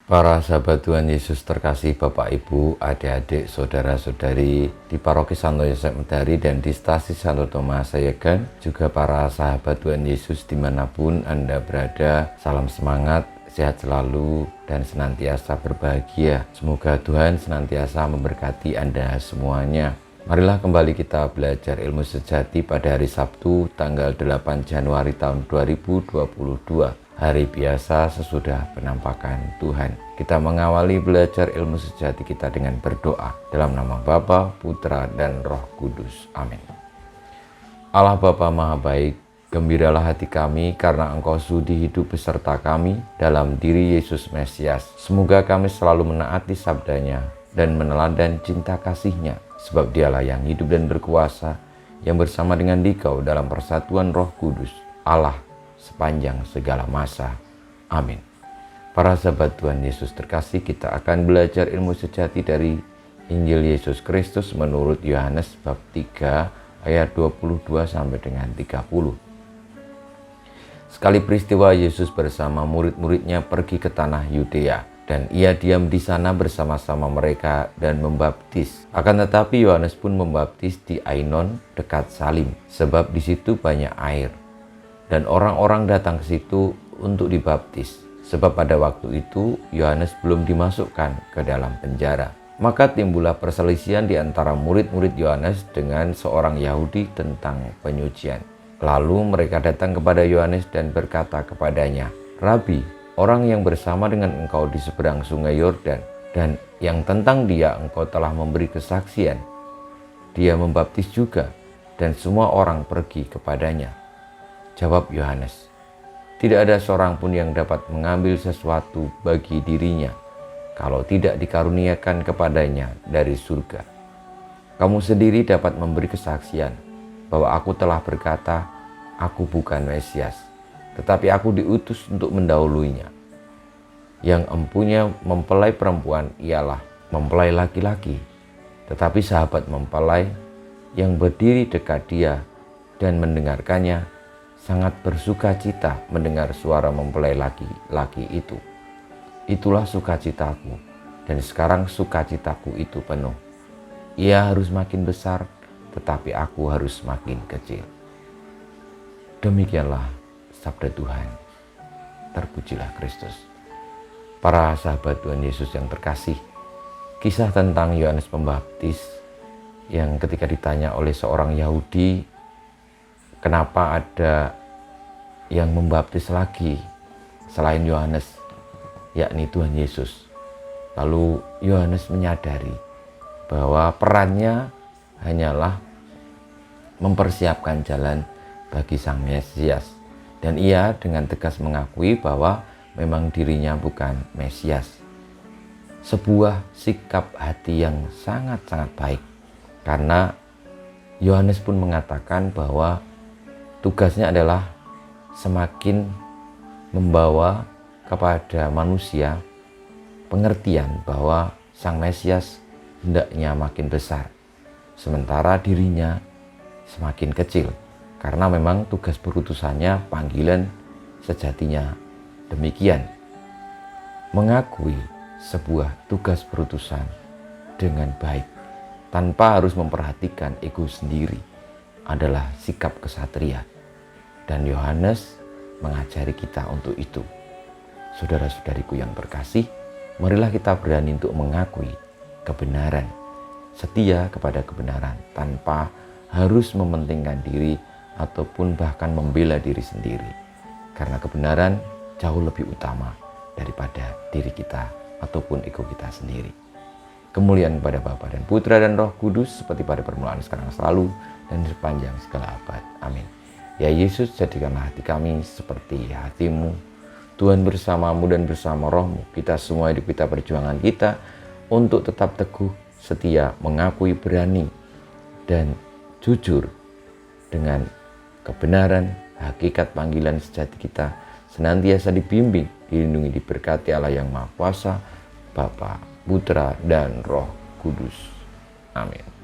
Para sahabat Tuhan Yesus terkasih, Bapak Ibu, adik-adik, saudara-saudari di Paroki Santo Yosef Medari dan di Stasi Santo Thomas Sayegan, juga para sahabat Tuhan Yesus dimanapun Anda berada, salam semangat, sehat selalu, dan senantiasa berbahagia. Semoga Tuhan senantiasa memberkati Anda semuanya. Marilah kembali kita belajar ilmu sejati pada hari Sabtu tanggal 8 Januari tahun 2022. Hari biasa sesudah penampakan Tuhan. Kita mengawali belajar ilmu sejati kita dengan berdoa dalam nama Bapa, Putra, dan Roh Kudus. Amin. Allah Bapa Maha Baik, gembiralah hati kami karena Engkau sudi hidup beserta kami dalam diri Yesus Mesias. Semoga kami selalu menaati sabdanya dan meneladani cinta kasih-Nya, sebab Dialah yang hidup dan berkuasa, yang bersama dengan Dikau dalam persatuan Roh Kudus, Allah sepanjang segala masa. Amin. Para sahabat Tuhan Yesus terkasih, kita akan belajar ilmu sejati dari Injil Yesus Kristus menurut Yohanes bab 3 ayat 22 sampai dengan 30. Sekali peristiwa Yesus bersama murid-muridnya pergi ke tanah Yudea, dan ia diam di sana bersama-sama mereka dan membaptis. Akan tetapi Yohanes pun membaptis di Ainon dekat Salim, sebab di situ banyak air. Dan orang-orang datang ke situ untuk dibaptis, sebab pada waktu itu Yohanes belum dimasukkan ke dalam penjara. Maka timbullah perselisihan di antara murid-murid Yohanes dengan seorang Yahudi tentang penyucian. Lalu mereka datang kepada Yohanes dan berkata kepadanya, "Rabi, orang yang bersama dengan engkau di seberang sungai Yordan, dan yang tentang dia engkau telah memberi kesaksian, dia membaptis juga, dan semua orang pergi kepadanya." Jawab Yohanes, "Tidak ada seorang pun yang dapat mengambil sesuatu bagi dirinya kalau tidak dikaruniakan kepadanya dari surga. Kamu sendiri dapat memberi kesaksian bahwa aku telah berkata, aku bukan Mesias, tetapi aku diutus untuk mendahuluinya. Yang empunya mempelai perempuan ialah mempelai laki-laki, tetapi sahabat mempelai yang berdiri dekat dia dan mendengarkannya sangat bersuka cita mendengar suara mempelai laki-laki itu. Itulah sukacitaku, dan sekarang sukacitaku itu penuh. Ia harus makin besar, tetapi aku harus makin kecil." Demikianlah sabda Tuhan. Terpujilah Kristus. Para sahabat Tuhan Yesus yang terkasih, kisah tentang Yohanes Pembaptis yang ketika ditanya oleh seorang Yahudi, kenapa ada yang membaptis lagi selain Yohanes, yakni Tuhan Yesus. Lalu Yohanes menyadari bahwa perannya hanyalah mempersiapkan jalan bagi Sang Mesias. Dan ia dengan tegas mengakui bahwa memang dirinya bukan Mesias. Sebuah sikap hati yang sangat-sangat baik. Karena Yohanes pun mengatakan bahwa tugasnya adalah semakin membawa kepada manusia pengertian bahwa Sang Mesias hendaknya makin besar, sementara dirinya semakin kecil, karena memang tugas berutusannya, panggilan sejatinya demikian. Mengakui sebuah tugas berutusan dengan baik tanpa harus memperhatikan ego sendiri adalah sikap kesatria, dan Yohanes mengajari kita untuk itu. Saudara-saudariku yang terkasih, marilah kita berani untuk mengakui kebenaran, setia kepada kebenaran tanpa harus mementingkan diri ataupun bahkan membela diri sendiri, karena kebenaran jauh lebih utama daripada diri kita ataupun ego kita sendiri. Kemuliaan kepada Bapa dan Putra dan Roh Kudus, seperti pada permulaan, sekarang, selalu, dan sepanjang segala abad. Amin. Ya Yesus, jadikanlah hati kami seperti hati-Mu. Tuhan bersamamu dan bersama rohmu, kita semua hidup kita, perjuangan kita untuk tetap teguh, setia, mengakui, berani, dan jujur dengan kebenaran, hakikat panggilan sejati kita, senantiasa dibimbing, dilindungi, diberkati Allah yang Maha Kuasa, Bapa, Putra, dan Roh Kudus. Amin.